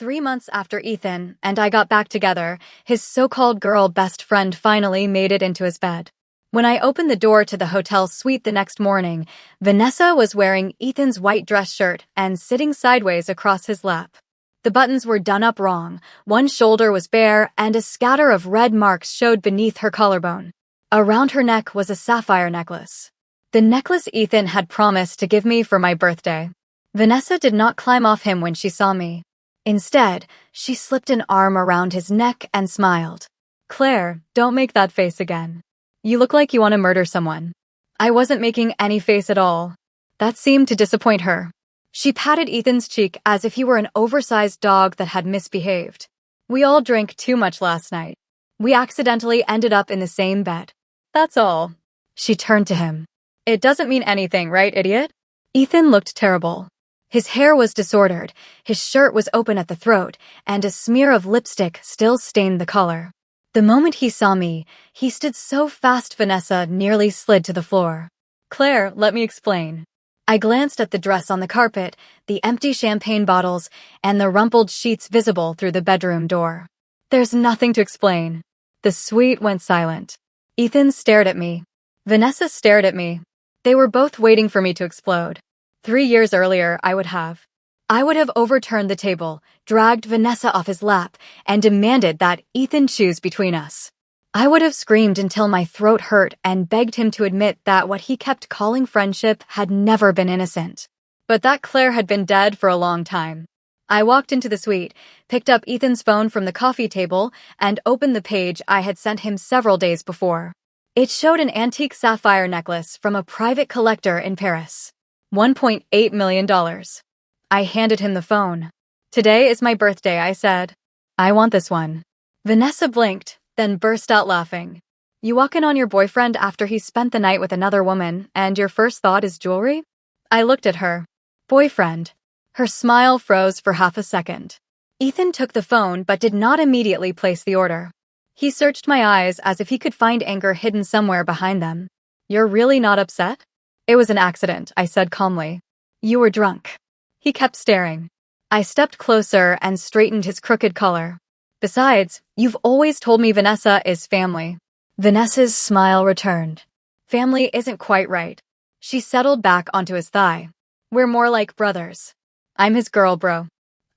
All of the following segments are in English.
3 months after Ethan and I got back together, his so-called girl best friend finally made it into his bed. When I opened the door to the hotel suite the next morning, Vanessa was wearing Ethan's white dress shirt and sitting sideways across his lap. The buttons were done up wrong, one shoulder was bare, and a scatter of red marks showed beneath her collarbone. Around her neck was a sapphire necklace. The necklace Ethan had promised to give me for my birthday. Vanessa did not climb off him when she saw me. Instead, she slipped an arm around his neck and smiled. "Claire, don't make that face again. You look like you want to murder someone." I wasn't making any face at all. That seemed to disappoint her. She patted Ethan's cheek as if he were an oversized dog that had misbehaved. "We all drank too much last night. We accidentally ended up in the same bed. That's all." She turned to him. "It doesn't mean anything, right, idiot?" Ethan looked terrible. His hair was disordered, his shirt was open at the throat, and a smear of lipstick still stained the collar. The moment he saw me, he stood so fast Vanessa nearly slid to the floor. "Claire, let me explain." I glanced at the dress on the carpet, the empty champagne bottles, and the rumpled sheets visible through the bedroom door. "There's nothing to explain." The suite went silent. Ethan stared at me. Vanessa stared at me. They were both waiting for me to explode. 3 years earlier, I would have overturned the table, dragged Vanessa off his lap, and demanded that Ethan choose between us. I would have screamed until my throat hurt and begged him to admit that what he kept calling friendship had never been innocent. But that Claire had been dead for a long time. I walked into the suite, picked up Ethan's phone from the coffee table, and opened the page I had sent him several days before. It showed an antique sapphire necklace from a private collector in Paris. $1.8 million. I handed him the phone. "Today is my birthday," I said. "I want this one." Vanessa blinked, then burst out laughing. "You walk in on your boyfriend after he spent the night with another woman, and your first thought is jewelry?" I looked at her. "Boyfriend." Her smile froze for half a second. Ethan took the phone but did not immediately place the order. He searched my eyes as if he could find anger hidden somewhere behind them. "You're really not upset?" "It was an accident," I said calmly. "You were drunk." He kept staring. I stepped closer and straightened his crooked collar. "Besides, you've always told me Vanessa is family." Vanessa's smile returned. "Family isn't quite right." She settled back onto his thigh. "We're more like brothers. I'm his girl, bro.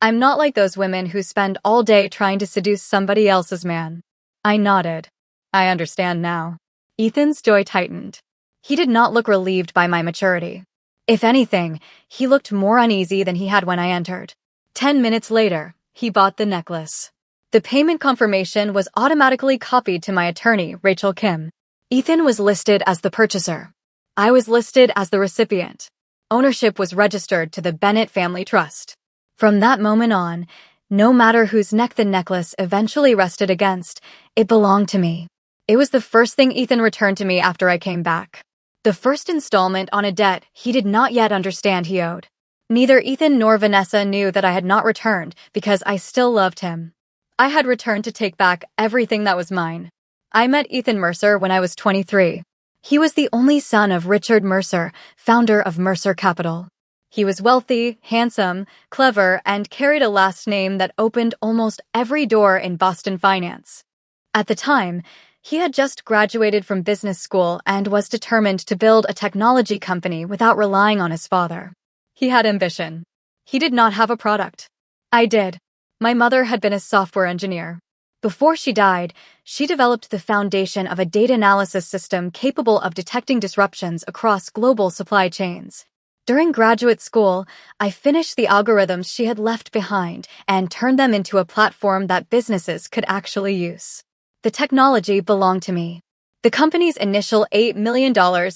I'm not like those women who spend all day trying to seduce somebody else's man." I nodded. "I understand now." Ethan's jaw tightened. He did not look relieved by my maturity. If anything, he looked more uneasy than he had when I entered. 10 minutes later, he bought the necklace. The payment confirmation was automatically copied to my attorney, Rachel Kim. Ethan was listed as the purchaser. I was listed as the recipient. Ownership was registered to the Bennett Family Trust. From that moment on, no matter whose neck the necklace eventually rested against, it belonged to me. It was the first thing Ethan returned to me after I came back. The first installment on a debt he did not yet understand he owed. Neither Ethan nor Vanessa knew that I had not returned because I still loved him. I had returned to take back everything that was mine. I met Ethan Mercer when I was 23. He was the only son of Richard Mercer, founder of Mercer Capital. He was wealthy, handsome, clever, and carried a last name that opened almost every door in Boston finance. At the time, he had just graduated from business school and was determined to build a technology company without relying on his father. He had ambition. He did not have a product. I did. My mother had been a software engineer. Before she died, she developed the foundation of a data analysis system capable of detecting disruptions across global supply chains. During graduate school, I finished the algorithms she had left behind and turned them into a platform that businesses could actually use. The technology belonged to me. The company's initial $8 million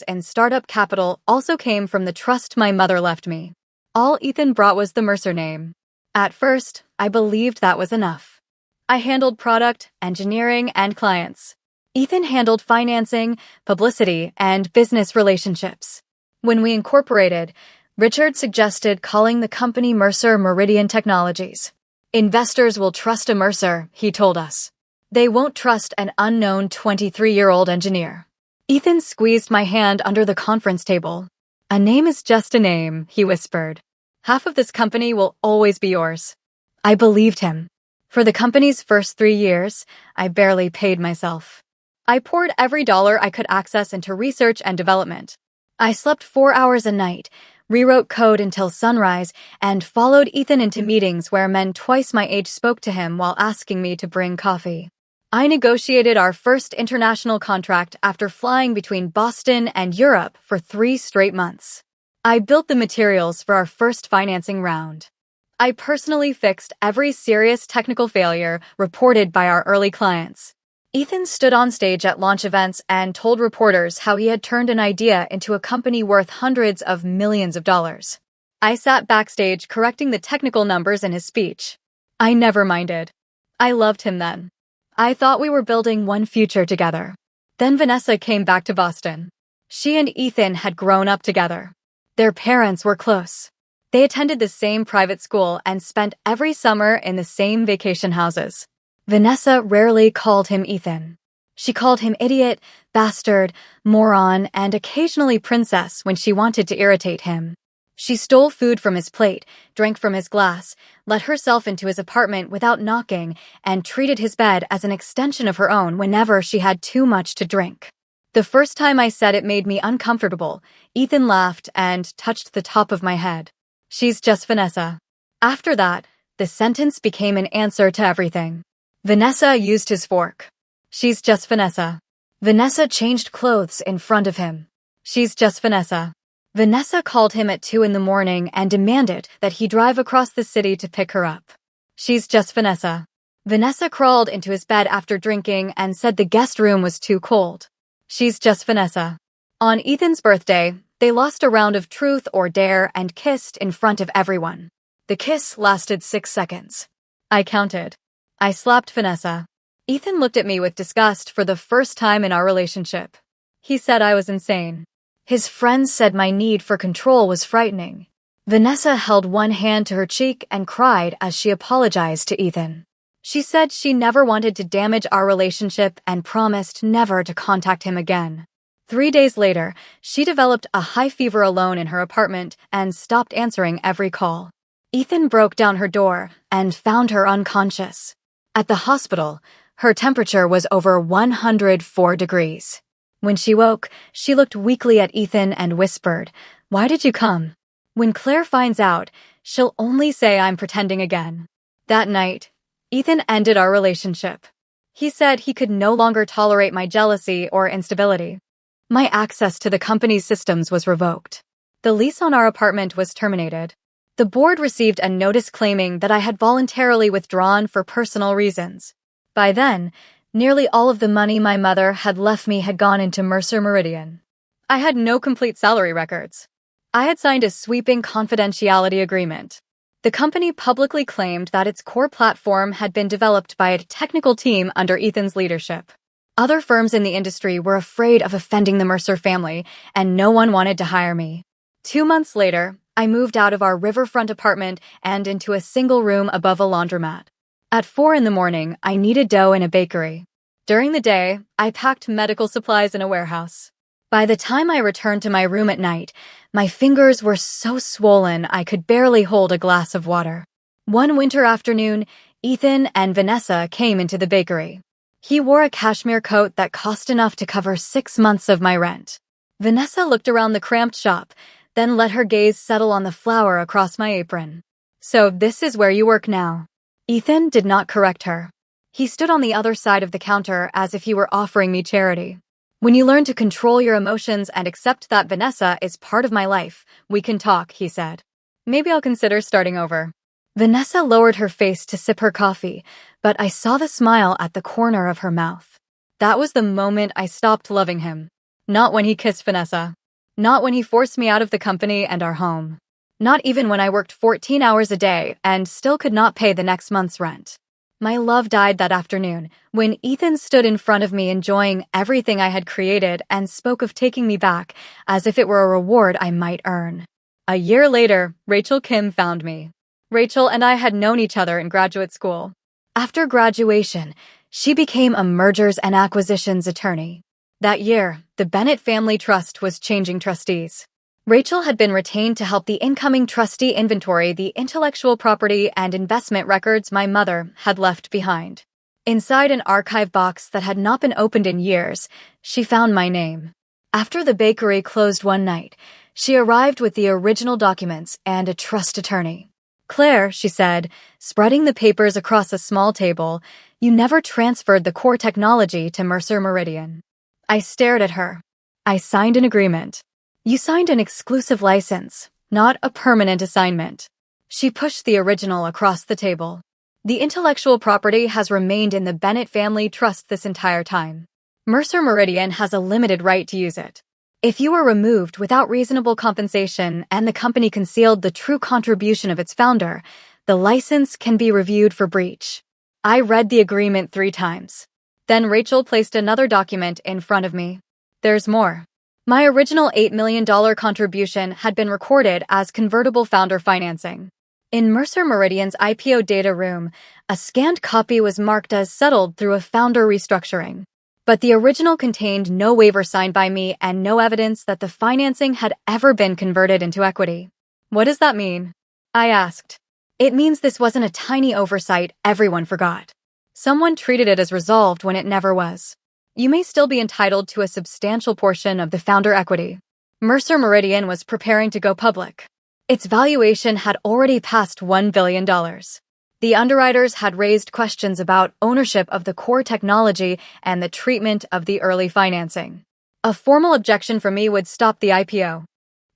in startup capital also came from the trust my mother left me. All Ethan brought was the Mercer name. At first, I believed that was enough. I handled product, engineering, and clients. Ethan handled financing, publicity, and business relationships. When we incorporated, Richard suggested calling the company Mercer Meridian Technologies. "Investors will trust a Mercer," he told us. "They won't trust an unknown 23-year-old engineer." Ethan squeezed my hand under the conference table. "A name is just a name," he whispered. "Half of this company will always be yours." I believed him. For the company's first 3 years, I barely paid myself. I poured every dollar I could access into research and development. I slept 4 hours a night, rewrote code until sunrise, and followed Ethan into meetings where men twice my age spoke to him while asking me to bring coffee. I negotiated our first international contract after flying between Boston and Europe for 3 straight months. I built the materials for our first financing round. I personally fixed every serious technical failure reported by our early clients. Ethan stood on stage at launch events and told reporters how he had turned an idea into a company worth hundreds of millions of dollars. I sat backstage correcting the technical numbers in his speech. I never minded. I loved him then. I thought we were building one future together. Then Vanessa came back to Boston. She and Ethan had grown up together. Their parents were close. They attended the same private school and spent every summer in the same vacation houses. Vanessa rarely called him Ethan. She called him idiot, bastard, moron, and occasionally princess when she wanted to irritate him. She stole food from his plate, drank from his glass, let herself into his apartment without knocking, and treated his bed as an extension of her own whenever she had too much to drink. The first time I said it made me uncomfortable, Ethan laughed and touched the top of my head. She's just Vanessa. After that, the sentence became an answer to everything. Vanessa used his fork. She's just Vanessa. Vanessa changed clothes in front of him. She's just Vanessa. Vanessa called him at 2 a.m. and demanded that he drive across the city to pick her up. She's just Vanessa. Vanessa crawled into his bed after drinking and said the guest room was too cold. She's just Vanessa. On Ethan's birthday, they lost a round of truth or dare and kissed in front of everyone. The kiss lasted 6 seconds. I counted. I slapped Vanessa. Ethan looked at me with disgust for the first time in our relationship. He said I was insane. His friends said my need for control was frightening. Vanessa held one hand to her cheek and cried as she apologized to Ethan. She said she never wanted to damage our relationship and promised never to contact him again. 3 days later, she developed a high fever alone in her apartment and stopped answering every call. Ethan broke down her door and found her unconscious. At the hospital, her temperature was over 104 degrees. When she woke, she looked weakly at Ethan and whispered, "Why did you come?" When Claire finds out, she'll only say I'm pretending again. That night, Ethan ended our relationship. He said he could no longer tolerate my jealousy or instability. My access to the company's systems was revoked. The lease on our apartment was terminated. The board received a notice claiming that I had voluntarily withdrawn for personal reasons. By then, nearly all of the money my mother had left me had gone into Mercer Meridian. I had no complete salary records. I had signed a sweeping confidentiality agreement. The company publicly claimed that its core platform had been developed by a technical team under Ethan's leadership. Other firms in the industry were afraid of offending the Mercer family, and no one wanted to hire me. 2 months later, I moved out of our riverfront apartment and into a single room above a laundromat. At 4 a.m, I kneaded dough in a bakery. During the day, I packed medical supplies in a warehouse. By the time I returned to my room at night, my fingers were so swollen I could barely hold a glass of water. One winter afternoon, Ethan and Vanessa came into the bakery. He wore a cashmere coat that cost enough to cover 6 months of my rent. Vanessa looked around the cramped shop, then let her gaze settle on the flour across my apron. "So this is where you work now." Ethan did not correct her. He stood on the other side of the counter as if he were offering me charity. "When you learn to control your emotions and accept that Vanessa is part of my life, we can talk," he said. "Maybe I'll consider starting over." Vanessa lowered her face to sip her coffee, but I saw the smile at the corner of her mouth. That was the moment I stopped loving him. Not when he kissed Vanessa. Not when he forced me out of the company and our home. Not even when I worked 14 hours a day and still could not pay the next month's rent. My love died that afternoon when Ethan stood in front of me enjoying everything I had created and spoke of taking me back as if it were a reward I might earn. A year later, Rachel Kim found me. Rachel and I had known each other in graduate school. After graduation, she became a mergers and acquisitions attorney. That year, the Bennett Family Trust was changing trustees. Rachel had been retained to help the incoming trustee inventory the intellectual property and investment records my mother had left behind. Inside an archive box that had not been opened in years, she found my name. After the bakery closed one night, she arrived with the original documents and a trust attorney. "Claire," she said, spreading the papers across a small table, "you never transferred the core technology to Mercer Meridian." I stared at her. "I signed an agreement." "You signed an exclusive license, not a permanent assignment." She pushed the original across the table. "The intellectual property has remained in the Bennett family trust this entire time. Mercer Meridian has a limited right to use it. If you were removed without reasonable compensation and the company concealed the true contribution of its founder, the license can be reviewed for breach." I read the agreement 3 times. Then Rachel placed another document in front of me. "There's more." My original $8 million contribution had been recorded as convertible founder financing. In Mercer Meridian's IPO data room, a scanned copy was marked as settled through a founder restructuring. But the original contained no waiver signed by me and no evidence that the financing had ever been converted into equity. "What does that mean?" I asked. "It means this wasn't a tiny oversight everyone forgot. Someone treated it as resolved when it never was. You may still be entitled to a substantial portion of the founder equity." Mercer Meridian was preparing to go public. Its valuation had already passed $1 billion. The underwriters had raised questions about ownership of the core technology and the treatment of the early financing. A formal objection from me would stop the IPO.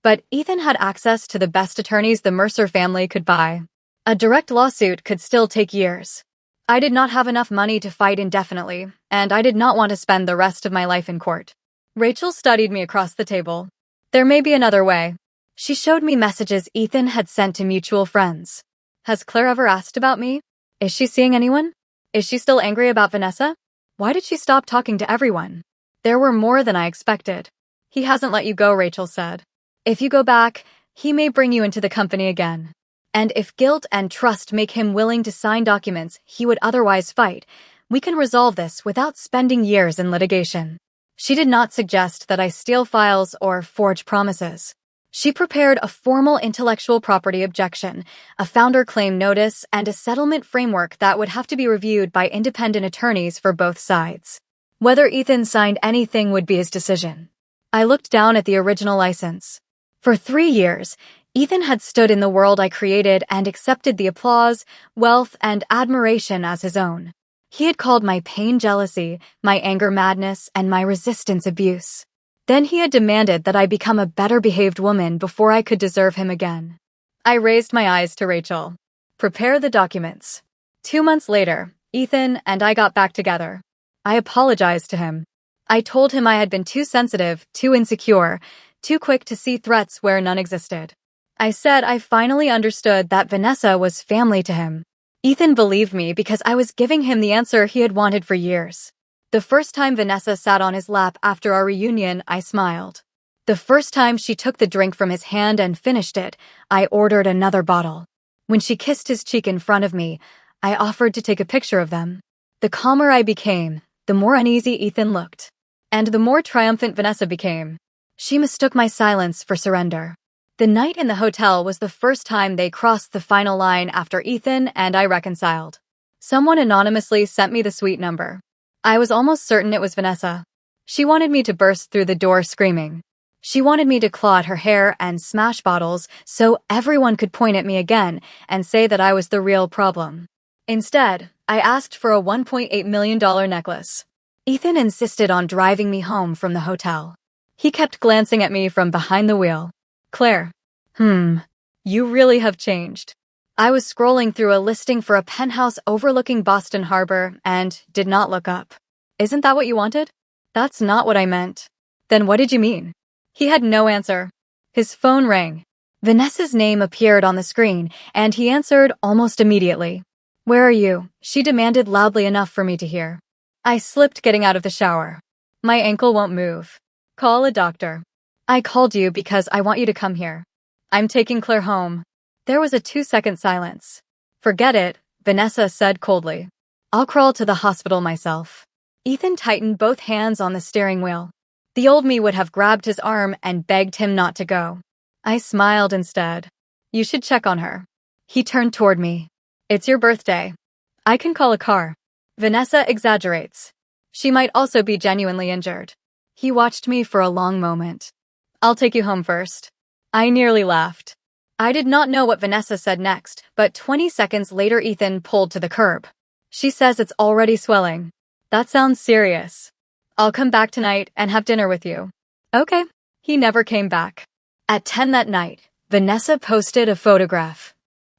But Ethan had access to the best attorneys the Mercer family could buy. A direct lawsuit could still take years. I did not have enough money to fight indefinitely, and I did not want to spend the rest of my life in court. Rachel studied me across the table. "There may be another way." She showed me messages Ethan had sent to mutual friends. "Has Claire ever asked about me? Is she seeing anyone? Is she still angry about Vanessa? Why did she stop talking to everyone?" There were more than I expected. "He hasn't let you go," Rachel said. "If you go back, he may bring you into the company again. And if guilt and trust make him willing to sign documents he would otherwise fight, we can resolve this without spending years in litigation." She did not suggest that I steal files or forge promises. She prepared a formal intellectual property objection, a founder claim notice, and a settlement framework that would have to be reviewed by independent attorneys for both sides. Whether Ethan signed anything would be his decision. I looked down at the original license. For 3 years, Ethan had stood in the world I created and accepted the applause, wealth, and admiration as his own. He had called my pain jealousy, my anger madness, and my resistance abuse. Then he had demanded that I become a better-behaved woman before I could deserve him again. I raised my eyes to Rachel. "Prepare the documents." 2 months later, Ethan and I got back together. I apologized to him. I told him I had been too sensitive, too insecure, too quick to see threats where none existed. I said I finally understood that Vanessa was family to him. Ethan believed me because I was giving him the answer he had wanted for years. The first time Vanessa sat on his lap after our reunion, I smiled. The first time she took the drink from his hand and finished it, I ordered another bottle. When she kissed his cheek in front of me, I offered to take a picture of them. The calmer I became, the more uneasy Ethan looked. And the more triumphant Vanessa became. She mistook my silence for surrender. The night in the hotel was the first time they crossed the final line after Ethan and I reconciled. Someone anonymously sent me the suite number. I was almost certain it was Vanessa. She wanted me to burst through the door screaming. She wanted me to claw at her hair and smash bottles so everyone could point at me again and say that I was the real problem. Instead, I asked for a $1.8 million necklace. Ethan insisted on driving me home from the hotel. He kept glancing at me from behind the wheel. "Claire, you really have changed." I was scrolling through a listing for a penthouse overlooking Boston Harbor and did not look up. "Isn't that what you wanted?" "That's not what I meant." "Then what did you mean?" He had no answer. His phone rang. Vanessa's name appeared on the screen, and he answered almost immediately. "Where are you?" she demanded loudly enough for me to hear. I slipped getting out of the shower. "My ankle won't move. Call a doctor." "I called you because I want you to come here. I'm taking Claire home." There was a 2-second silence. "Forget it," Vanessa said coldly. "I'll crawl to the hospital myself." Ethan tightened both hands on the steering wheel. The old me would have grabbed his arm and begged him not to go. I smiled instead. You should check on her. He turned toward me. It's your birthday. I can call a car. Vanessa exaggerates. She might also be genuinely injured. He watched me for a long moment. I'll take you home first. I nearly laughed. I did not know what Vanessa said next, but 20 seconds later Ethan pulled to the curb. She says it's already swelling. That sounds serious. I'll come back tonight and have dinner with you. Okay. He never came back. At 10 that night, Vanessa posted a photograph.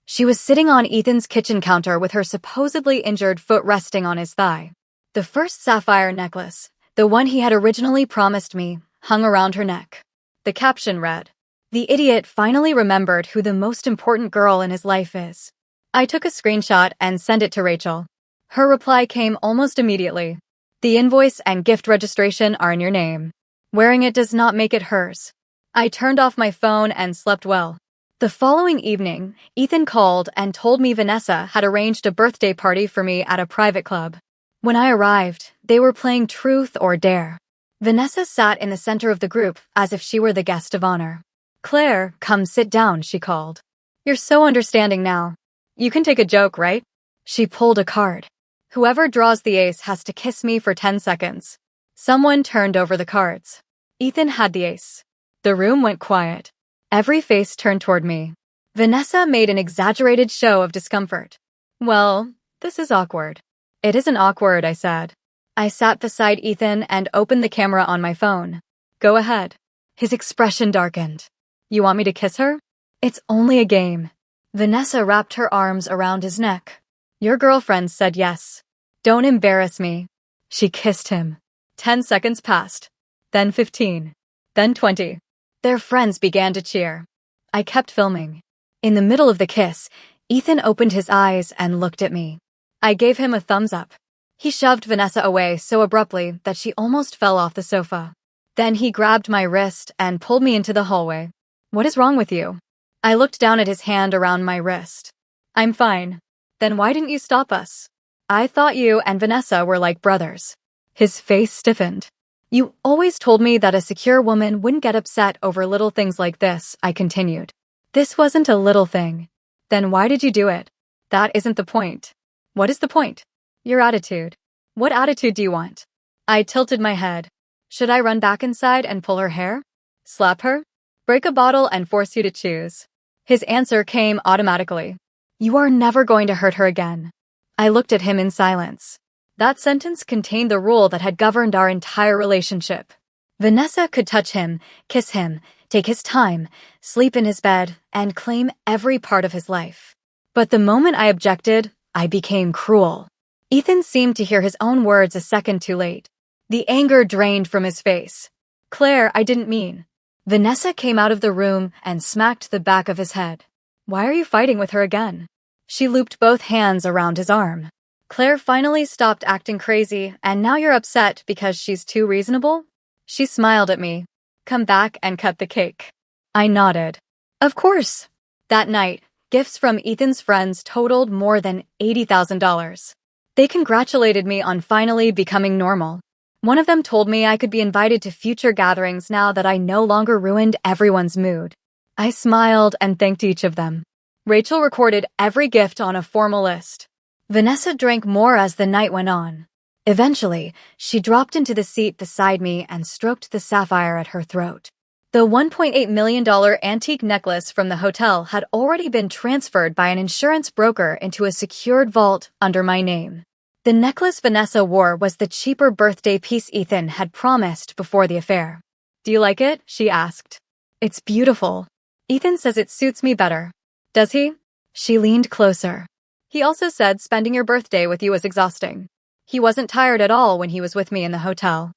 She was sitting on Ethan's kitchen counter with her supposedly injured foot resting on his thigh. The first sapphire necklace, the one he had originally promised me, hung around her neck. The caption read, "The idiot finally remembered who the most important girl in his life is." I took a screenshot and sent it to Rachel. Her reply came almost immediately. "The invoice and gift registration are in your name. Wearing it does not make it hers." I turned off my phone and slept well. The following evening, Ethan called and told me Vanessa had arranged a birthday party for me at a private club. When I arrived, they were playing Truth or Dare. Vanessa sat in the center of the group as if she were the guest of honor. "Claire, come sit down," she called. "You're so understanding now. You can take a joke, right?" She pulled a card. "Whoever draws the ace has to kiss me for 10 seconds. Someone turned over the cards. Ethan had the ace. The room went quiet. Every face turned toward me. Vanessa made an exaggerated show of discomfort. "Well, this is awkward." "It isn't awkward," I said. I sat beside Ethan and opened the camera on my phone. "Go ahead." His expression darkened. "You want me to kiss her?" "It's only a game." Vanessa wrapped her arms around his neck. "Your girlfriend said yes. Don't embarrass me." She kissed him. 10 seconds passed. Then 15. Then 20. Their friends began to cheer. I kept filming. In the middle of the kiss, Ethan opened his eyes and looked at me. I gave him a thumbs up. He shoved Vanessa away so abruptly that she almost fell off the sofa. Then he grabbed my wrist and pulled me into the hallway. "What is wrong with you?" I looked down at his hand around my wrist. "I'm fine." "Then why didn't you stop us?" "I thought you and Vanessa were like brothers." His face stiffened. "You always told me that a secure woman wouldn't get upset over little things like this," I continued. "This wasn't a little thing." "Then why did you do it?" "That isn't the point." "What is the point?" "Your attitude." "What attitude do you want?" I tilted my head. "Should I run back inside and pull her hair? Slap her? Break a bottle and force you to choose?" His answer came automatically. "You are never going to hurt her again." I looked at him in silence. That sentence contained the rule that had governed our entire relationship. Vanessa could touch him, kiss him, take his time, sleep in his bed, and claim every part of his life. But the moment I objected, I became cruel. Ethan seemed to hear his own words a second too late. The anger drained from his face. "Claire, I didn't mean." Vanessa came out of the room and smacked the back of his head. "Why are you fighting with her again?" She looped both hands around his arm. "Claire finally stopped acting crazy, and now you're upset because she's too reasonable?" She smiled at me. "Come back and cut the cake." I nodded. "Of course." That night, gifts from Ethan's friends totaled more than $80,000. They congratulated me on finally becoming normal. One of them told me I could be invited to future gatherings now that I no longer ruined everyone's mood. I smiled and thanked each of them. Rachel recorded every gift on a formal list. Vanessa drank more as the night went on. Eventually, she dropped into the seat beside me and stroked the sapphire at her throat. The $1.8 million antique necklace from the hotel had already been transferred by an insurance broker into a secured vault under my name. The necklace Vanessa wore was the cheaper birthday piece Ethan had promised before the affair. "Do you like it?" she asked. "It's beautiful." "Ethan says it suits me better." "Does he?" She leaned closer. "He also said spending your birthday with you was exhausting. He wasn't tired at all when he was with me in the hotel."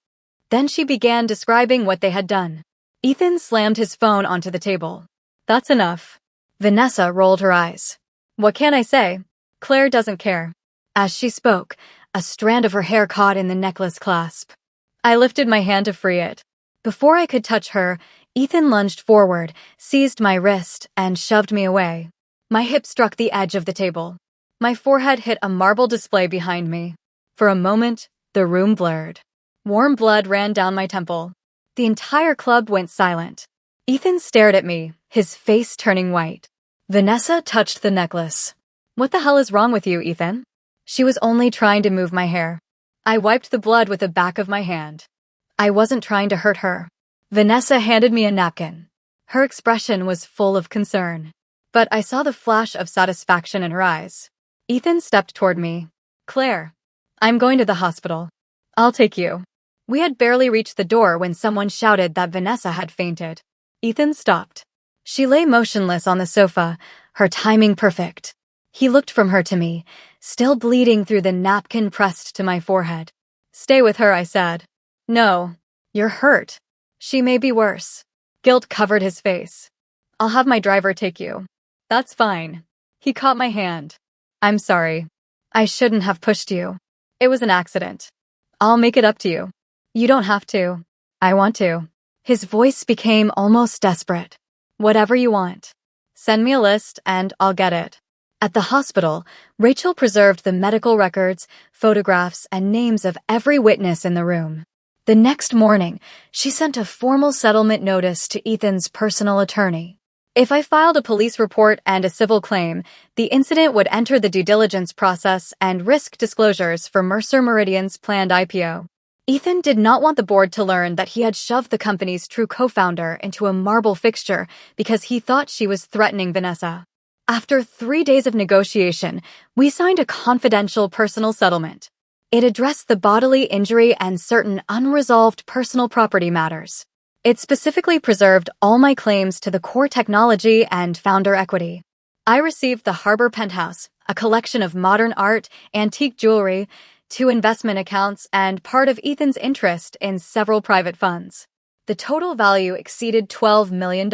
Then she began describing what they had done. Ethan slammed his phone onto the table. "That's enough." Vanessa rolled her eyes. "What can I say? Claire doesn't care." As she spoke, a strand of her hair caught in the necklace clasp. I lifted my hand to free it. Before I could touch her, Ethan lunged forward, seized my wrist, and shoved me away. My hip struck the edge of the table. My forehead hit a marble display behind me. For a moment, the room blurred. Warm blood ran down my temple. The entire club went silent. Ethan stared at me, his face turning white. Vanessa touched the necklace. What the hell is wrong with you, Ethan? She was only trying to move my hair. I wiped the blood with the back of my hand. I wasn't trying to hurt her. Vanessa handed me a napkin. Her expression was full of concern. But I saw the flash of satisfaction in her eyes. Ethan stepped toward me. Claire, I'm going to the hospital. I'll take you. We had barely reached the door when someone shouted that Vanessa had fainted. Ethan stopped. She lay motionless on the sofa, her timing perfect. He looked from her to me, still bleeding through the napkin pressed to my forehead. Stay with her, I said. No, you're hurt. She may be worse. Guilt covered his face. I'll have my driver take you. That's fine. He caught my hand. I'm sorry. I shouldn't have pushed you. It was an accident. I'll make it up to you. You don't have to. I want to. His voice became almost desperate. Whatever you want. Send me a list and I'll get it. At the hospital, Rachel preserved the medical records, photographs, and names of every witness in the room. The next morning, she sent a formal settlement notice to Ethan's personal attorney. If I filed a police report and a civil claim, the incident would enter the due diligence process and risk disclosures for Mercer Meridian's planned IPO. Ethan did not want the board to learn that he had shoved the company's true co-founder into a marble fixture because he thought she was threatening Vanessa. After 3 days of negotiation, we signed a confidential personal settlement. It addressed the bodily injury and certain unresolved personal property matters. It specifically preserved all my claims to the core technology and founder equity. I received the Harbor Penthouse, a collection of modern art, antique jewelry, 2 investment accounts, and part of Ethan's interest in several private funds. The total value exceeded $12 million.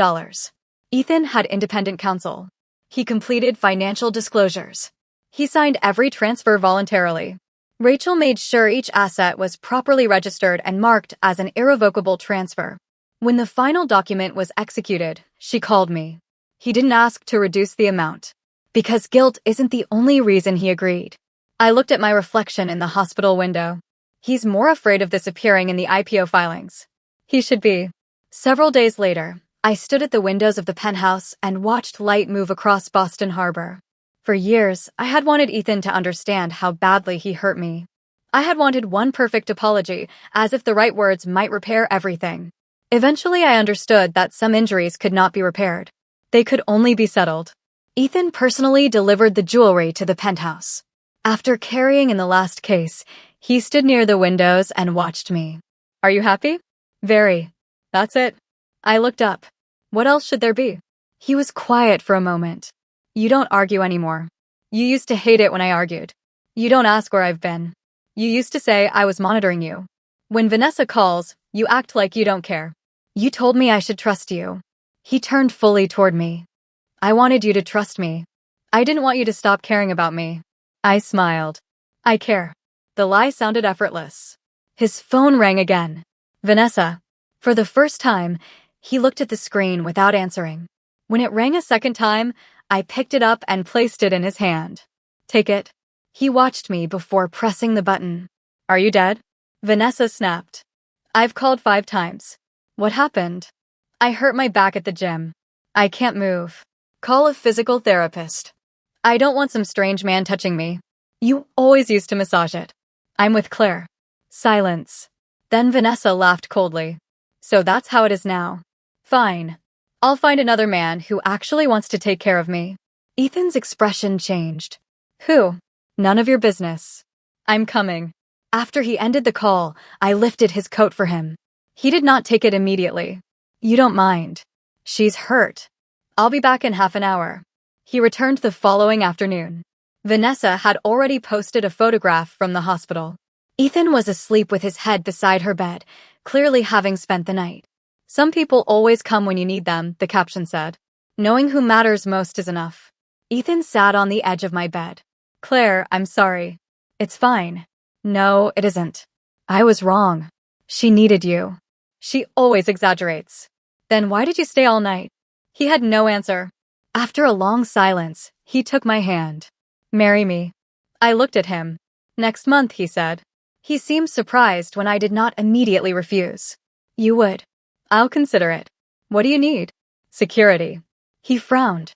Ethan had independent counsel. He completed financial disclosures. He signed every transfer voluntarily. Rachel made sure each asset was properly registered and marked as an irrevocable transfer. When the final document was executed, she called me. He didn't ask to reduce the amount. Because guilt isn't the only reason he agreed. I looked at my reflection in the hospital window. He's more afraid of this appearing in the IPO filings. He should be. Several days later, I stood at the windows of the penthouse and watched light move across Boston Harbor. For years, I had wanted Ethan to understand how badly he hurt me. I had wanted one perfect apology, as if the right words might repair everything. Eventually, I understood that some injuries could not be repaired. They could only be settled. Ethan personally delivered the jewelry to the penthouse. After carrying in the last case, he stood near the windows and watched me. Are you happy? Very. That's it. I looked up. What else should there be? He was quiet for a moment. You don't argue anymore. You used to hate it when I argued. You don't ask where I've been. You used to say I was monitoring you. When Vanessa calls, you act like you don't care. You told me I should trust you. He turned fully toward me. I wanted you to trust me. I didn't want you to stop caring about me. I smiled. I care. The lie sounded effortless. His phone rang again. Vanessa. For the first time, he looked at the screen without answering. When it rang a second time, I picked it up and placed it in his hand. Take it. He watched me before pressing the button. Are you dead? Vanessa snapped. I've called 5 times. What happened? I hurt my back at the gym. I can't move. Call a physical therapist. I don't want some strange man touching me. You always used to massage it. I'm with Claire. Silence. Then Vanessa laughed coldly. So that's how it is now. Fine. I'll find another man who actually wants to take care of me. Ethan's expression changed. Who? None of your business. I'm coming. After he ended the call, I lifted his coat for him. He did not take it immediately. You don't mind. She's hurt. I'll be back in half an hour. He returned the following afternoon. Vanessa had already posted a photograph from the hospital. Ethan was asleep with his head beside her bed, clearly having spent the night. Some people always come when you need them, the caption said. Knowing who matters most is enough. Ethan sat on the edge of my bed. Claire, I'm sorry. It's fine. No, it isn't. I was wrong. She needed you. She always exaggerates. Then why did you stay all night? He had no answer. After a long silence, he took my hand. Marry me. I looked at him. Next month, he said. He seemed surprised when I did not immediately refuse. You would. I'll consider it. What do you need? Security. He frowned.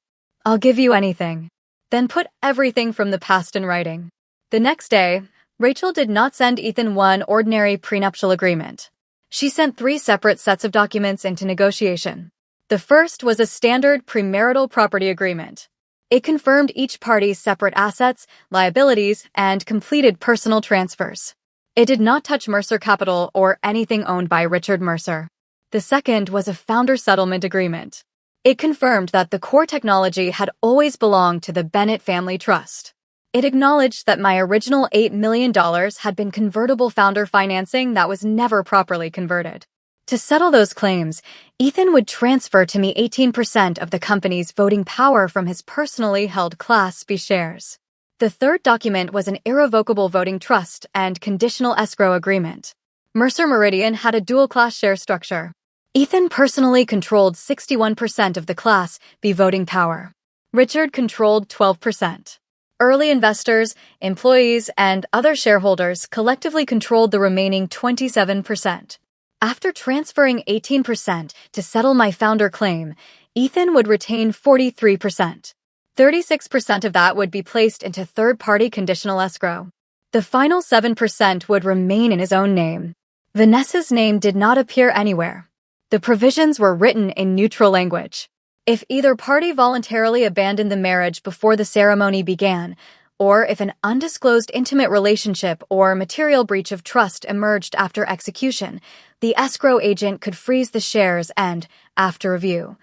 I'll give you anything. Then put everything from the past in writing. The next day, Rachel did not send Ethan one ordinary prenuptial agreement. She sent 3 separate sets of documents into negotiation. The first was a standard premarital property agreement. It confirmed each party's separate assets, liabilities, and completed personal transfers. It did not touch Mercer Capital or anything owned by Richard Mercer. The second was a founder settlement agreement. It confirmed that the core technology had always belonged to the Bennett Family Trust. It acknowledged that my original $8 million had been convertible founder financing that was never properly converted. To settle those claims, Ethan would transfer to me 18% of the company's voting power from his personally held Class B shares. The third document was an irrevocable voting trust and conditional escrow agreement. Mercer Meridian had a dual-class share structure. Ethan personally controlled 61% of the Class B voting power. Richard controlled 12%. Early investors, employees, and other shareholders collectively controlled the remaining 27%. After transferring 18% to settle my founder claim, Ethan would retain 43%. 36% of that would be placed into third-party conditional escrow. The final 7% would remain in his own name. Vanessa's name did not appear anywhere. The provisions were written in neutral language. If either party voluntarily abandoned the marriage before the ceremony began, or if an undisclosed intimate relationship or material breach of trust emerged after execution, the escrow agent could freeze the shares and, after review,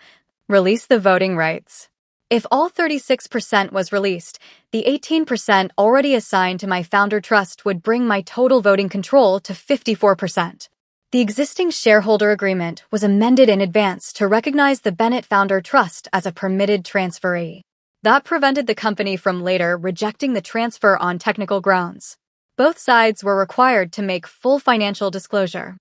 release the voting rights. If all 36% was released, the 18% already assigned to my founder trust would bring my total voting control to 54%. The existing shareholder agreement was amended in advance to recognize the Bennett Founder Trust as a permitted transferee. That prevented the company from later rejecting the transfer on technical grounds. Both sides were required to make full financial disclosure.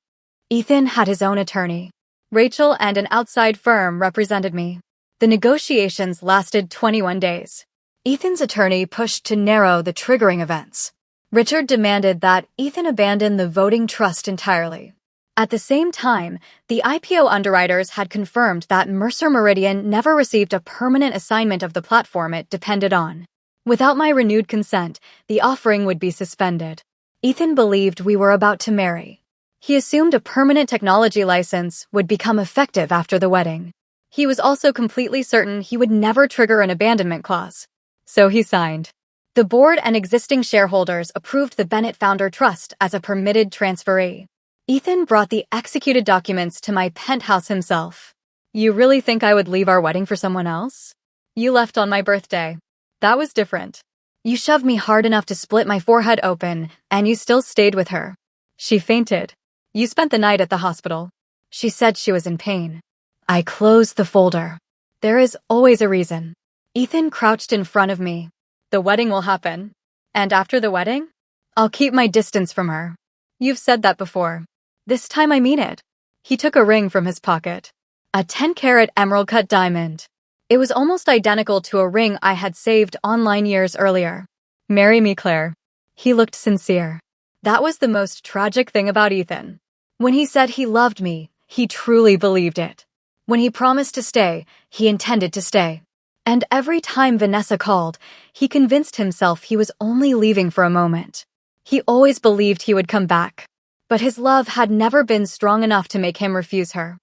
Ethan had his own attorney. Rachel and an outside firm represented me. The negotiations lasted 21 days. Ethan's attorney pushed to narrow the triggering events. Richard demanded that Ethan abandon the voting trust entirely. At the same time, the IPO underwriters had confirmed that Mercer Meridian never received a permanent assignment of the platform it depended on. Without my renewed consent, the offering would be suspended. Ethan believed we were about to marry. He assumed a permanent technology license would become effective after the wedding. He was also completely certain he would never trigger an abandonment clause. So he signed. The board and existing shareholders approved the Bennett Founder Trust as a permitted transferee. Ethan brought the executed documents to my penthouse himself. You really think I would leave our wedding for someone else? You left on my birthday. That was different. You shoved me hard enough to split my forehead open, and you still stayed with her. She fainted. You spent the night at the hospital. She said she was in pain. I closed the folder. There is always a reason. Ethan crouched in front of me. The wedding will happen. And after the wedding, I'll keep my distance from her. You've said that before. This time I mean it. He took a ring from his pocket. A 10-carat emerald-cut diamond. It was almost identical to a ring I had saved online years earlier. Marry me, Claire. He looked sincere. That was the most tragic thing about Ethan. When he said he loved me, he truly believed it. When he promised to stay, he intended to stay. And every time Vanessa called, he convinced himself he was only leaving for a moment. He always believed he would come back. But his love had never been strong enough to make him refuse her.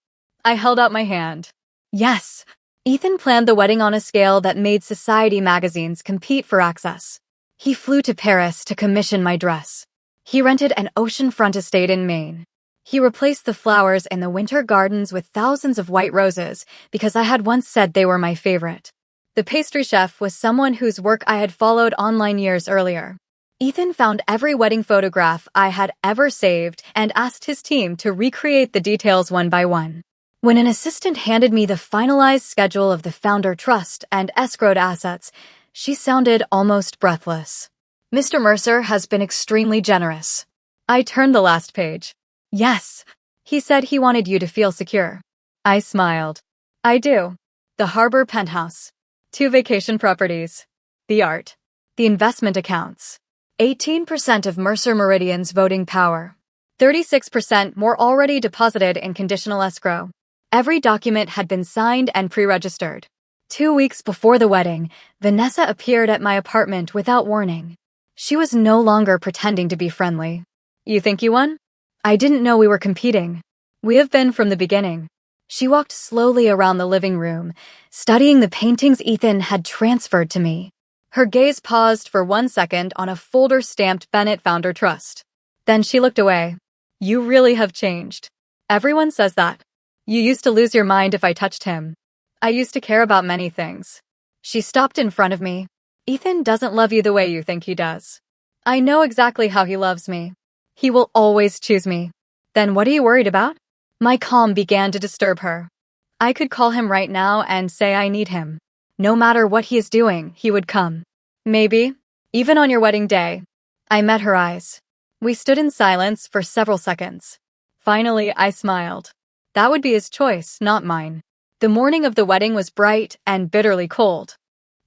I held out my hand. Yes. Ethan planned the wedding on a scale that made society magazines compete for access. He flew to Paris to commission my dress. He rented an oceanfront estate in Maine. He replaced the flowers in the winter gardens with thousands of white roses because I had once said they were my favorite. The pastry chef was someone whose work I had followed online years earlier. Ethan found every wedding photograph I had ever saved and asked his team to recreate the details one by one. When an assistant handed me the finalized schedule of the Founder Trust and escrowed assets, she sounded almost breathless. Mr. Mercer has been extremely generous. I turned the last page. Yes. He said he wanted you to feel secure. I smiled. I do. The harbor penthouse. 2 vacation properties. The art. The investment accounts. 18% of Mercer Meridian's voting power. 36% more already deposited in conditional escrow. Every document had been signed and pre-registered. 2 weeks before the wedding, Vanessa appeared at my apartment without warning. She was no longer pretending to be friendly. You think you won? I didn't know we were competing. We have been from the beginning. She walked slowly around the living room, studying the paintings Ethan had transferred to me. Her gaze paused for 1 second on a folder stamped Bennett Founder Trust. Then she looked away. You really have changed. Everyone says that. You used to lose your mind if I touched him. I used to care about many things. She stopped in front of me. Ethan doesn't love you the way you think he does. I know exactly how he loves me. He will always choose me. Then what are you worried about? My calm began to disturb her. I could call him right now and say I need him. No matter what he is doing, he would come. Maybe, even on your wedding day. I met her eyes. We stood in silence for several seconds. Finally, I smiled. That would be his choice, not mine. The morning of the wedding was bright and bitterly cold.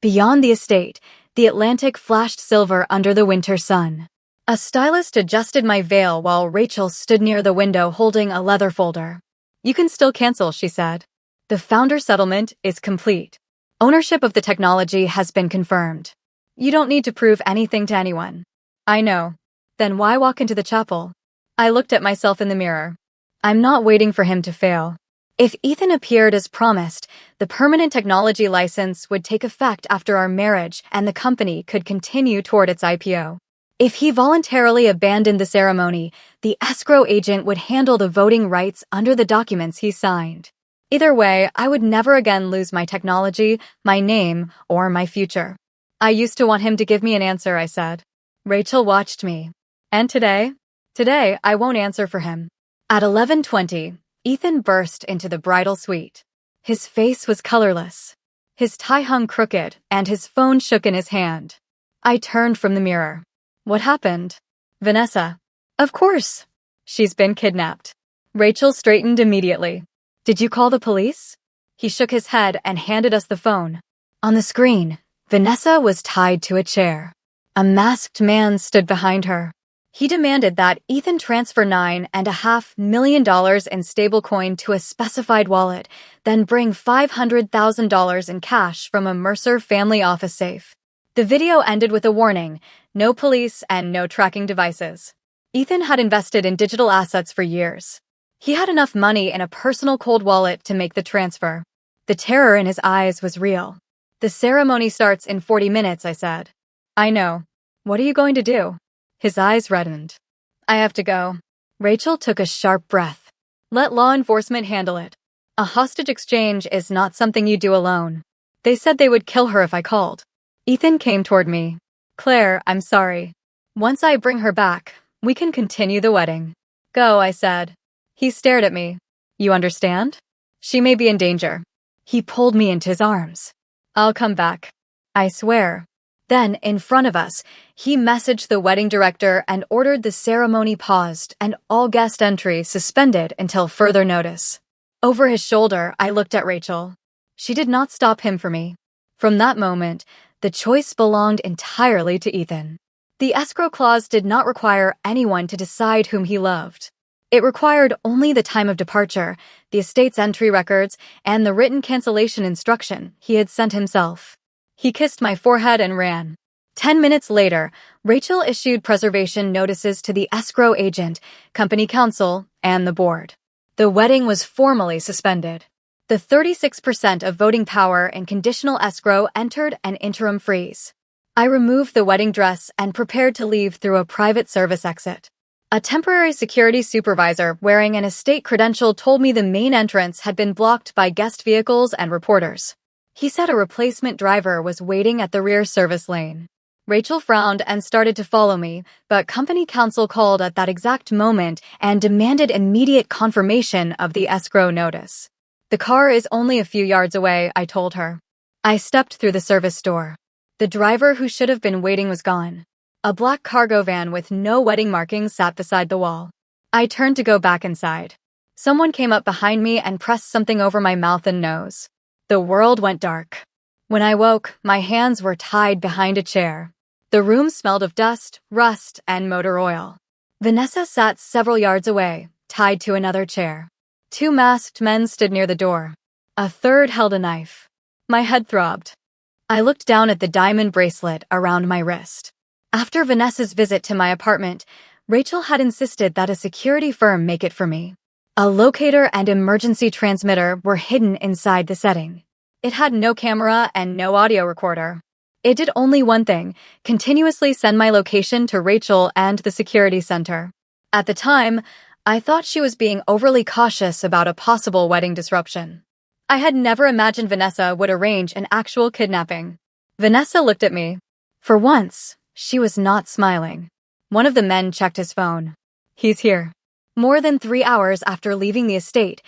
Beyond the estate, the Atlantic flashed silver under the winter sun. A stylist adjusted my veil while Rachel stood near the window holding a leather folder. You can still cancel, she said. The founder settlement is complete. Ownership of the technology has been confirmed. You don't need to prove anything to anyone. I know. Then why walk into the chapel? I looked at myself in the mirror. I'm not waiting for him to fail. If Ethan appeared as promised, the permanent technology license would take effect after our marriage and the company could continue toward its IPO. If he voluntarily abandoned the ceremony, the escrow agent would handle the voting rights under the documents he signed. Either way, I would never again lose my technology, my name, or my future. I used to want him to give me an answer, I said. Rachel watched me. And today? Today, I won't answer for him. At 11:20, Ethan burst into the bridal suite. His face was colorless. His tie hung crooked, and his phone shook in his hand. I turned from the mirror. What happened? Vanessa. Of course. She's been kidnapped. Rachel straightened immediately. Did you call the police? He shook his head and handed us the phone. On the screen, Vanessa was tied to a chair. A masked man stood behind her. He demanded that Ethan transfer $9.5 million in stablecoin to a specified wallet, then bring $500,000 in cash from a Mercer family office safe. The video ended with a warning, no police and no tracking devices. Ethan had invested in digital assets for years. He had enough money in a personal cold wallet to make the transfer. The terror in his eyes was real. The ceremony starts in 40 minutes, I said. I know. What are you going to do? His eyes reddened. I have to go. Rachel took a sharp breath. Let law enforcement handle it. A hostage exchange is not something you do alone. They said they would kill her if I called. Ethan came toward me. Claire, I'm sorry. Once I bring her back, we can continue the wedding. Go, I said. He stared at me. You understand? She may be in danger. He pulled me into his arms. I'll come back. I swear. Then, in front of us, he messaged the wedding director and ordered the ceremony paused and all guest entry suspended until further notice. Over his shoulder, I looked at Rachel. She did not stop him for me. From that moment, the choice belonged entirely to Ethan. The escrow clause did not require anyone to decide whom he loved. It required only the time of departure, the estate's entry records, and the written cancellation instruction he had sent himself. He kissed my forehead and ran. 10 minutes later, Rachel issued preservation notices to the escrow agent, company counsel, and the board. The wedding was formally suspended. The 36% of voting power in conditional escrow entered an interim freeze. I removed the wedding dress and prepared to leave through a private service exit. A temporary security supervisor wearing an estate credential told me the main entrance had been blocked by guest vehicles and reporters. He said a replacement driver was waiting at the rear service lane. Rachel frowned and started to follow me, but company counsel called at that exact moment and demanded immediate confirmation of the escrow notice. The car is only a few yards away, I told her. I stepped through the service door. The driver who should have been waiting was gone. A black cargo van with no wedding markings sat beside the wall. I turned to go back inside. Someone came up behind me and pressed something over my mouth and nose. The world went dark. When I woke, my hands were tied behind a chair. The room smelled of dust, rust, and motor oil. Vanessa sat several yards away, tied to another chair. Two masked men stood near the door. A third held a knife. My head throbbed. I looked down at the diamond bracelet around my wrist. After Vanessa's visit to my apartment, Rachel had insisted that a security firm make it for me. A locator and emergency transmitter were hidden inside the setting. It had no camera and no audio recorder. It did only one thing: continuously send my location to Rachel and the security center. At the time, I thought she was being overly cautious about a possible wedding disruption. I had never imagined Vanessa would arrange an actual kidnapping. Vanessa looked at me. For once, she was not smiling. One of the men checked his phone. He's here. More than 3 hours after leaving the estate,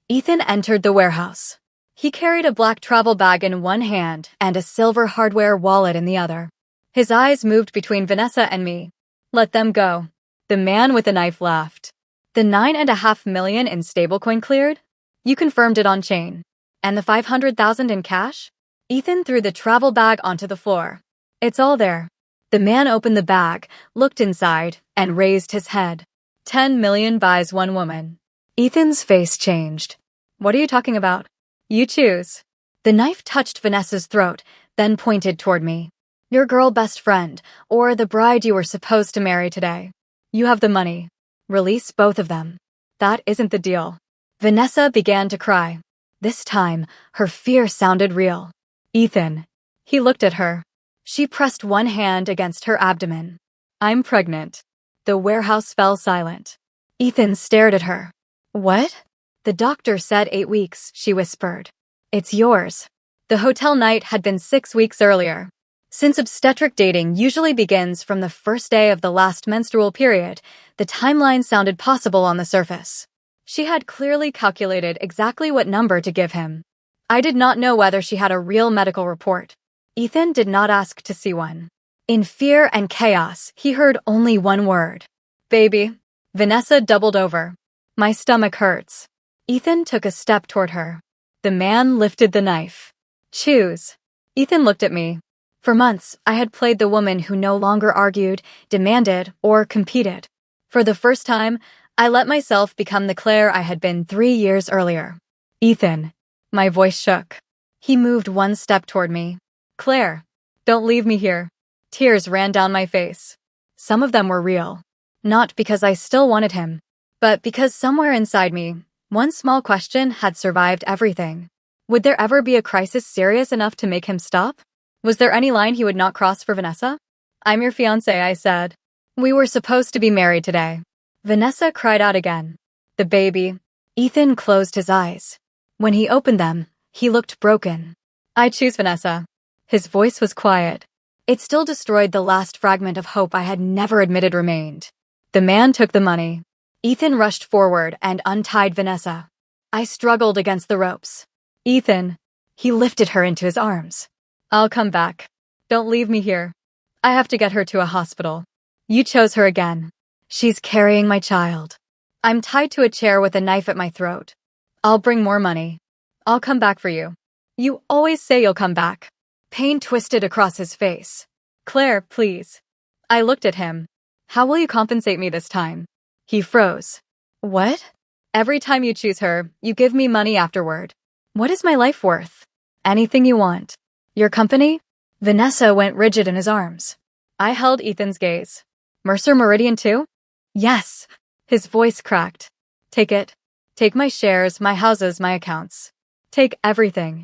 Ethan entered the warehouse. He carried a black travel bag in one hand and a silver hardware wallet in the other. His eyes moved between Vanessa and me. Let them go. The man with the knife laughed. The $9.5 million in stablecoin cleared? You confirmed it on chain. And the $500,000 in cash? Ethan threw the travel bag onto the floor. It's all there. The man opened the bag, looked inside, and raised his head. 10 million buys one woman. Ethan's face changed. What are you talking about? You choose. The knife touched Vanessa's throat, then pointed toward me. Your girl best friend, or the bride you were supposed to marry today. You have the money. Release both of them. That isn't the deal. Vanessa began to cry. This time, her fear sounded real. Ethan. He looked at her. She pressed one hand against her abdomen. I'm pregnant. The warehouse fell silent. Ethan stared at her. What? The doctor said 8 weeks, she whispered. It's yours. The hotel night had been 6 weeks earlier. Since obstetric dating usually begins from the first day of the last menstrual period, the timeline sounded possible on the surface. She had clearly calculated exactly what number to give him. I did not know whether she had a real medical report. Ethan did not ask to see one. In fear and chaos, he heard only one word. Baby. Vanessa doubled over. My stomach hurts. Ethan took a step toward her. The man lifted the knife. Choose. Ethan looked at me. For months, I had played the woman who no longer argued, demanded, or competed. For the first time, I let myself become the Claire I had been 3 years earlier. Ethan. My voice shook. He moved one step toward me. Claire, don't leave me here. Tears ran down my face. Some of them were real. Not because I still wanted him, but because somewhere inside me, one small question had survived everything. Would there ever be a crisis serious enough to make him stop? Was there any line he would not cross for Vanessa? I'm your fiancé, I said. We were supposed to be married today. Vanessa cried out again. The baby. Ethan closed his eyes. When he opened them, he looked broken. I choose Vanessa. His voice was quiet. It still destroyed the last fragment of hope I had never admitted remained. The man took the money. Ethan rushed forward and untied Vanessa. I struggled against the ropes. Ethan. He lifted her into his arms. I'll come back. Don't leave me here. I have to get her to a hospital. You chose her again. She's carrying my child. I'm tied to a chair with a knife at my throat. I'll bring more money. I'll come back for you. You always say you'll come back. Pain twisted across his face. Claire, please. I looked at him. How will you compensate me this time? He froze. What? Every time you choose her, you give me money afterward. What is my life worth? Anything you want. Your company? Vanessa went rigid in his arms. I held Ethan's gaze. Mercer Meridian too? Yes. His voice cracked. Take it. Take my shares, my houses, my accounts. Take everything.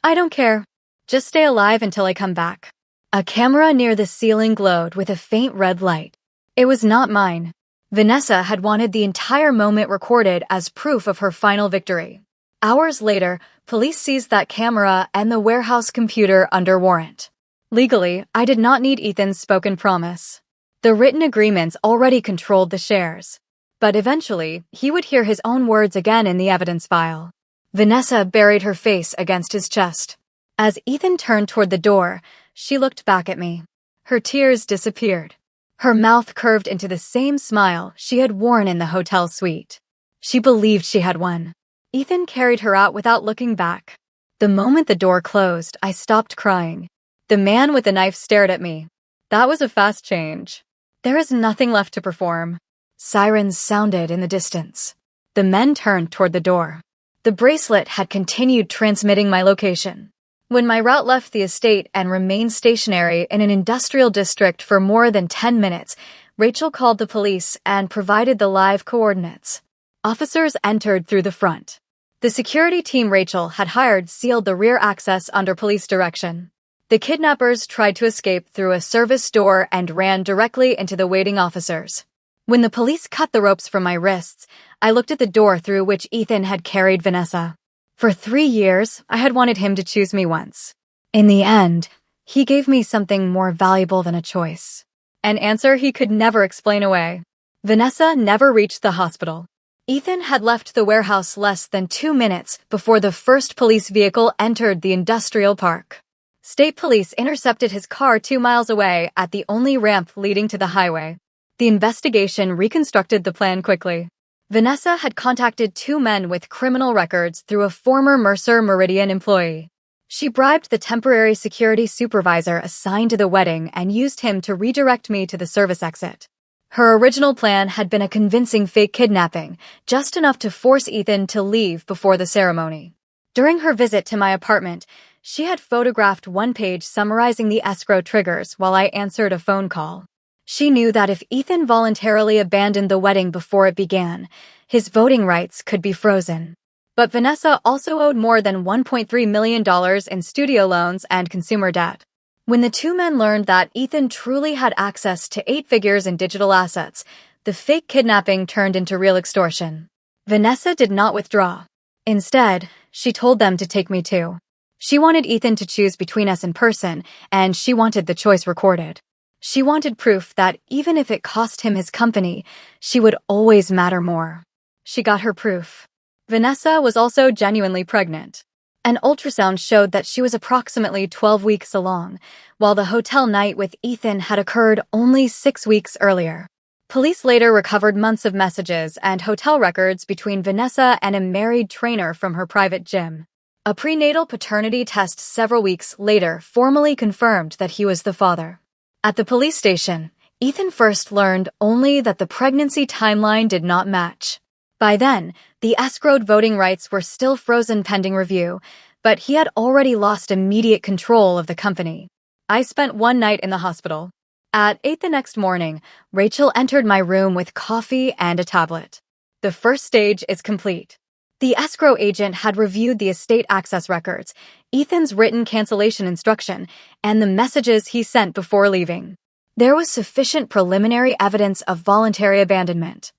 I don't care. Just stay alive until I come back. A camera near the ceiling glowed with a faint red light. It was not mine. Vanessa had wanted the entire moment recorded as proof of her final victory. Hours later, police seized that camera and the warehouse computer under warrant. Legally, I did not need Ethan's spoken promise. The written agreements already controlled the shares. But eventually, he would hear his own words again in the evidence file. Vanessa buried her face against his chest. As Ethan turned toward the door, she looked back at me. Her tears disappeared. Her mouth curved into the same smile she had worn in the hotel suite. She believed she had won. Ethan carried her out without looking back. The moment the door closed, I stopped crying. The man with the knife stared at me. That was a fast change. There is nothing left to perform. Sirens sounded in the distance. The men turned toward the door. The bracelet had continued transmitting my location. When my route left the estate and remained stationary in an industrial district for more than 10 minutes, Rachel called the police and provided the live coordinates. Officers entered through the front. The security team Rachel had hired sealed the rear access under police direction. The kidnappers tried to escape through a service door and ran directly into the waiting officers. When the police cut the ropes from my wrists, I looked at the door through which Ethan had carried Vanessa. For 3 years, I had wanted him to choose me once. In the end, he gave me something more valuable than a choice. An answer he could never explain away. Vanessa never reached the hospital. Ethan had left the warehouse less than 2 minutes before the first police vehicle entered the industrial park. State police intercepted his car 2 miles away at the only ramp leading to the highway. The investigation reconstructed the plan quickly. Vanessa had contacted 2 men with criminal records through a former Mercer Meridian employee. She bribed the temporary security supervisor assigned to the wedding and used him to redirect me to the service exit. Her original plan had been a convincing fake kidnapping, just enough to force Ethan to leave before the ceremony. During her visit to my apartment, she had photographed one page summarizing the escrow triggers while I answered a phone call. She knew that if Ethan voluntarily abandoned the wedding before it began, his voting rights could be frozen. But Vanessa also owed more than $1.3 million in studio loans and consumer debt. When the 2 men learned that Ethan truly had access to 8 figures in digital assets, the fake kidnapping turned into real extortion. Vanessa did not withdraw. Instead, she told them to take me too. She wanted Ethan to choose between us in person, and she wanted the choice recorded. She wanted proof that even if it cost him his company, she would always matter more. She got her proof. Vanessa was also genuinely pregnant. An ultrasound showed that she was approximately 12 weeks along, while the hotel night with Ethan had occurred only 6 weeks earlier. Police later recovered months of messages and hotel records between Vanessa and a married trainer from her private gym. A prenatal paternity test several weeks later formally confirmed that he was the father. At the police station, Ethan first learned only that the pregnancy timeline did not match. By then, the escrowed voting rights were still frozen pending review, but he had already lost immediate control of the company. I spent one night in the hospital. At 8 the next morning, Rachel entered my room with coffee and a tablet. The first stage is complete. The escrow agent had reviewed the estate access records, Ethan's written cancellation instruction, and the messages he sent before leaving. There was sufficient preliminary evidence of voluntary abandonment.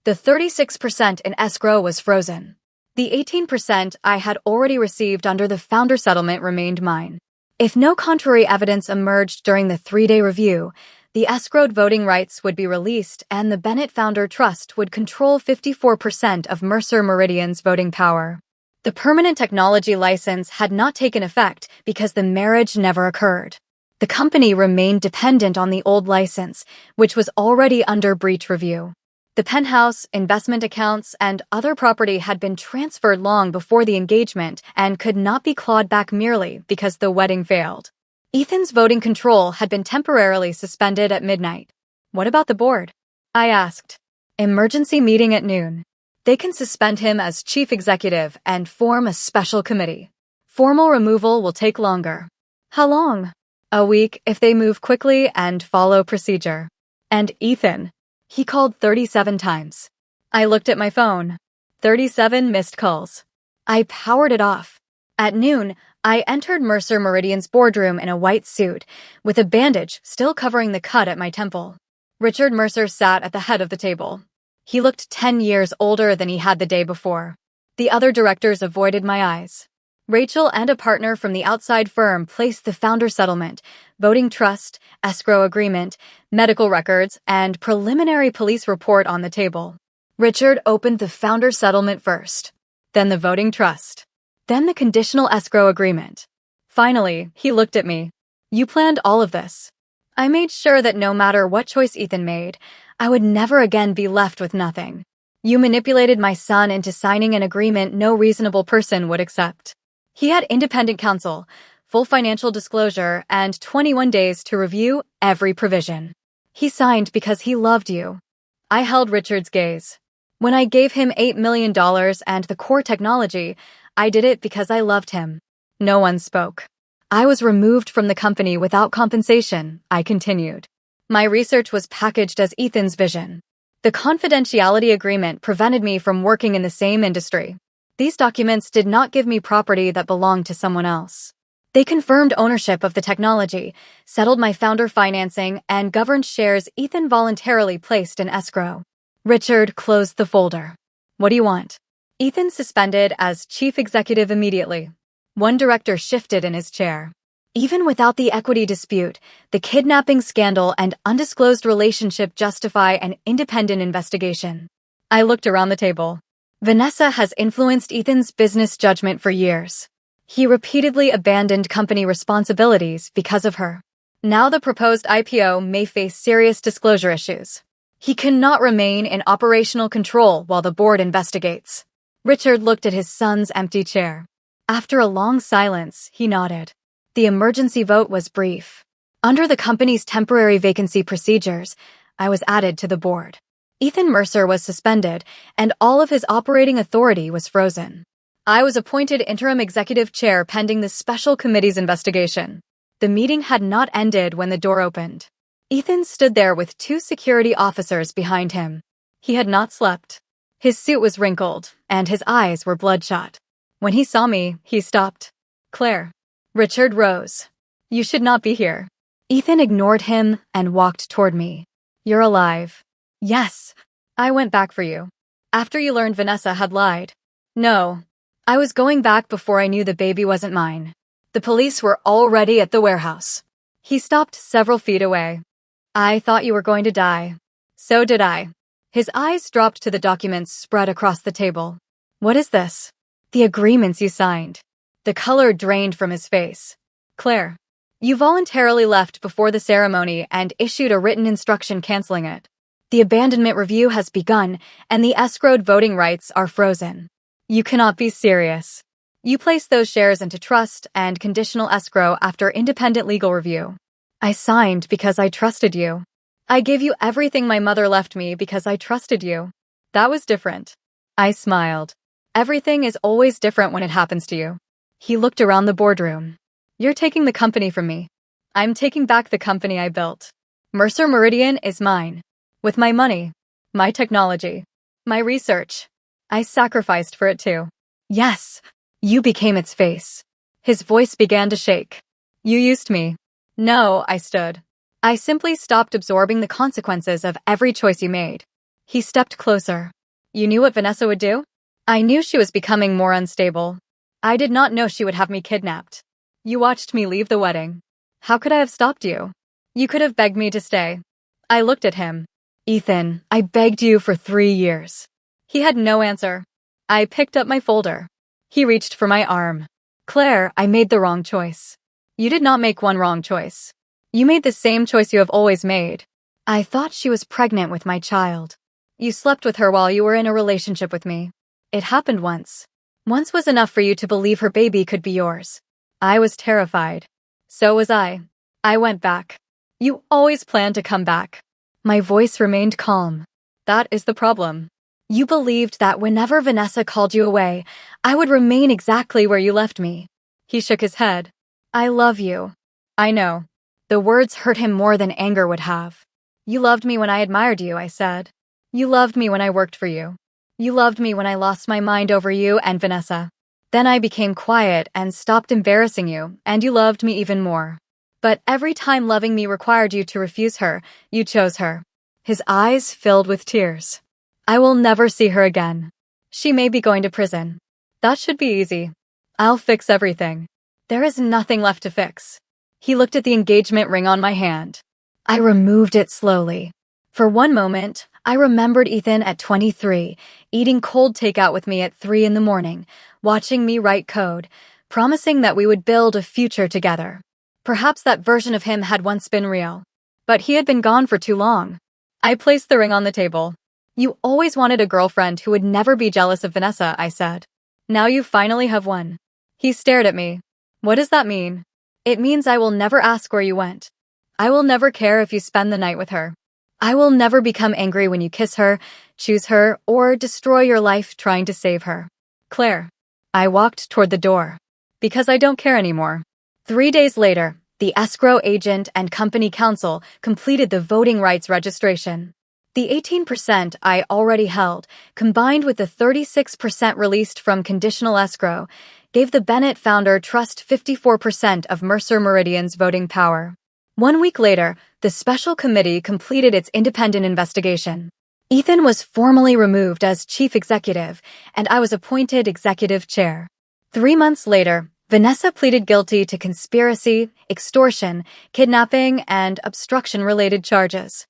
The 36% in escrow was frozen. The 18% I had already received under the founder settlement remained mine. If no contrary evidence emerged during the 3-day review, the escrowed voting rights would be released and the Bennett Founder Trust would control 54% of Mercer Meridian's voting power. The permanent technology license had not taken effect because the marriage never occurred. The company remained dependent on the old license, which was already under breach review. The penthouse, investment accounts, and other property had been transferred long before the engagement and could not be clawed back merely because the wedding failed. Ethan's voting control had been temporarily suspended at midnight. What about the board? I asked. Emergency meeting at noon. They can suspend him as chief executive and form a special committee. Formal removal will take longer. How long? A week if they move quickly and follow procedure. And Ethan? He called 37 times. I looked at my phone. 37 missed calls. I powered it off. At noon, I entered Mercer Meridian's boardroom in a white suit, with a bandage still covering the cut at my temple. Richard Mercer sat at the head of the table. He looked 10 years older than he had the day before. The other directors avoided my eyes. Rachel and a partner from the outside firm placed the founder settlement, voting trust, escrow agreement, medical records, and preliminary police report on the table. Richard opened the founder settlement first, then the voting trust, then the conditional escrow agreement. Finally, he looked at me. You planned all of this. I made sure that no matter what choice Ethan made, I would never again be left with nothing. You manipulated my son into signing an agreement no reasonable person would accept. He had independent counsel, full financial disclosure, and 21 days to review every provision. He signed because he loved you. I held Richard's gaze. When I gave him $8 million and the core technology, I did it because I loved him. No one spoke. I was removed from the company without compensation, I continued. My research was packaged as Ethan's vision. The confidentiality agreement prevented me from working in the same industry. These documents did not give me property that belonged to someone else. They confirmed ownership of the technology, settled my founder financing, and governed shares Ethan voluntarily placed in escrow. Richard closed the folder. What do you want? Ethan suspended as chief executive immediately. One director shifted in his chair. Even without the equity dispute, the kidnapping scandal and undisclosed relationship justify an independent investigation. I looked around the table. Vanessa has influenced Ethan's business judgment for years. He repeatedly abandoned company responsibilities because of her. Now the proposed IPO may face serious disclosure issues. He cannot remain in operational control while the board investigates. Richard looked at his son's empty chair. After a long silence, he nodded. The emergency vote was brief. Under the company's temporary vacancy procedures, I was added to the board. Ethan Mercer was suspended, and all of his operating authority was frozen. I was appointed interim executive chair pending the special committee's investigation. The meeting had not ended when the door opened. Ethan stood there with 2 security officers behind him. He had not slept. His suit was wrinkled, and his eyes were bloodshot. When he saw me, he stopped. Claire. Richard rose. You should not be here. Ethan ignored him and walked toward me. You're alive. Yes. I went back for you. After you learned Vanessa had lied. No. I was going back before I knew the baby wasn't mine. The police were already at the warehouse. He stopped several feet away. I thought you were going to die. So did I. His eyes dropped to the documents spread across the table. What is this? The agreements you signed. The color drained from his face. Claire, you voluntarily left before the ceremony and issued a written instruction canceling it. The abandonment review has begun, and the escrowed voting rights are frozen. You cannot be serious. You placed those shares into trust and conditional escrow after independent legal review. I signed because I trusted you. I gave you everything my mother left me because I trusted you. That was different. I smiled. Everything is always different when it happens to you. He looked around the boardroom. You're taking the company from me. I'm taking back the company I built. Mercer Meridian is mine. With my money, my technology, my research. I sacrificed for it too. Yes, you became its face. His voice began to shake. You used me. No, I stood. I simply stopped absorbing the consequences of every choice you made. He stepped closer. You knew what Vanessa would do? I knew she was becoming more unstable. I did not know she would have me kidnapped. You watched me leave the wedding. How could I have stopped you? You could have begged me to stay. I looked at him. Ethan, I begged you for 3 years. He had no answer. I picked up my folder. He reached for my arm. Claire, I made the wrong choice. You did not make one wrong choice. You made the same choice you have always made. I thought she was pregnant with my child. You slept with her while you were in a relationship with me. It happened once. Once was enough for you to believe her baby could be yours. I was terrified. So was I. I went back. You always planned to come back. My voice remained calm. That is the problem. You believed that whenever Vanessa called you away, I would remain exactly where you left me. He shook his head. I love you. I know. The words hurt him more than anger would have. You loved me when I admired you, I said. You loved me when I worked for you. You loved me when I lost my mind over you and Vanessa. Then I became quiet and stopped embarrassing you, and you loved me even more. But every time loving me required you to refuse her, you chose her. His eyes filled with tears. I will never see her again. She may be going to prison. That should be easy. I'll fix everything. There is nothing left to fix. He looked at the engagement ring on my hand. I removed it slowly. For one moment, I remembered Ethan at 23, eating cold takeout with me at 3 in the morning, watching me write code, promising that we would build a future together. Perhaps that version of him had once been real. But he had been gone for too long. I placed the ring on the table. You always wanted a girlfriend who would never be jealous of Vanessa, I said. Now you finally have one. He stared at me. What does that mean? It means I will never ask where you went. I will never care if you spend the night with her. I will never become angry when you kiss her, choose her, or destroy your life trying to save her. Claire. I walked toward the door. Because I don't care anymore. 3 days later, the escrow agent and company counsel completed the voting rights registration. The 18% I already held, combined with the 36% released from conditional escrow, gave the Bennett founder trust 54% of Mercer Meridian's voting power. 1 week later, the special committee completed its independent investigation. Ethan was formally removed as chief executive, and I was appointed executive chair. 3 months later, Vanessa pleaded guilty to conspiracy, extortion, kidnapping, and obstruction-related charges.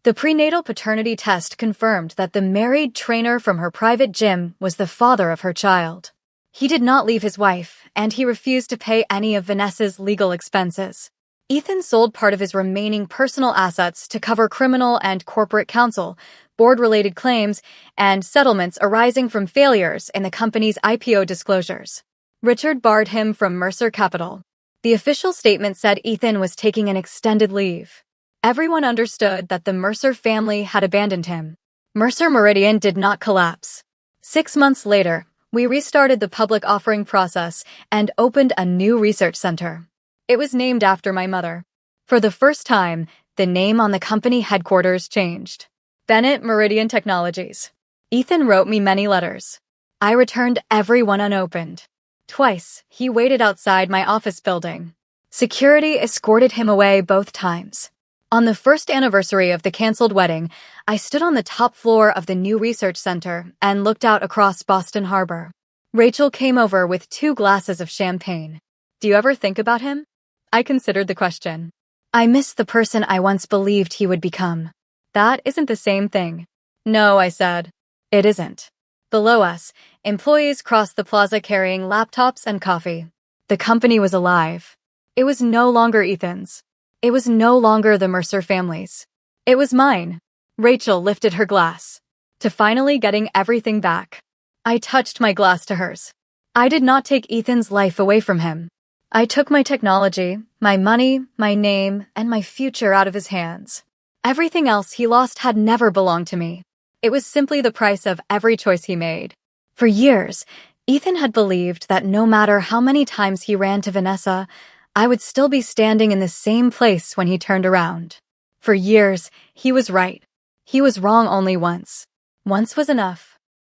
The prenatal paternity test confirmed that the married trainer from her private gym was the father of her child. He did not leave his wife, and he refused to pay any of Vanessa's legal expenses. Ethan sold part of his remaining personal assets to cover criminal and corporate counsel, board-related claims, and settlements arising from failures in the company's IPO disclosures. Richard barred him from Mercer Capital. The official statement said Ethan was taking an extended leave. Everyone understood that the Mercer family had abandoned him. Mercer Meridian did not collapse. 6 months later, we restarted the public offering process and opened a new research center. It was named after my mother. For the first time, the name on the company headquarters changed. Bennett Meridian Technologies. Ethan wrote me many letters. I returned every one unopened. Twice, he waited outside my office building. Security escorted him away both times. On the first anniversary of the canceled wedding, I stood on the top floor of the new research center and looked out across Boston Harbor. Rachel came over with 2 glasses of champagne. Do you ever think about him? I considered the question. I miss the person I once believed he would become. That isn't the same thing. No, I said. It isn't. Below us, employees crossed the plaza carrying laptops and coffee. The company was alive. It was no longer Ethan's. It was no longer the Mercer family's. It was mine. Rachel lifted her glass. To finally getting everything back. I touched my glass to hers. I did not take Ethan's life away from him. I took my technology, my money, my name, and my future out of his hands. Everything else he lost had never belonged to me. It was simply the price of every choice he made. For years, Ethan had believed that no matter how many times he ran to Vanessa, I would still be standing in the same place when he turned around. For years, he was right. He was wrong only once. Once was enough.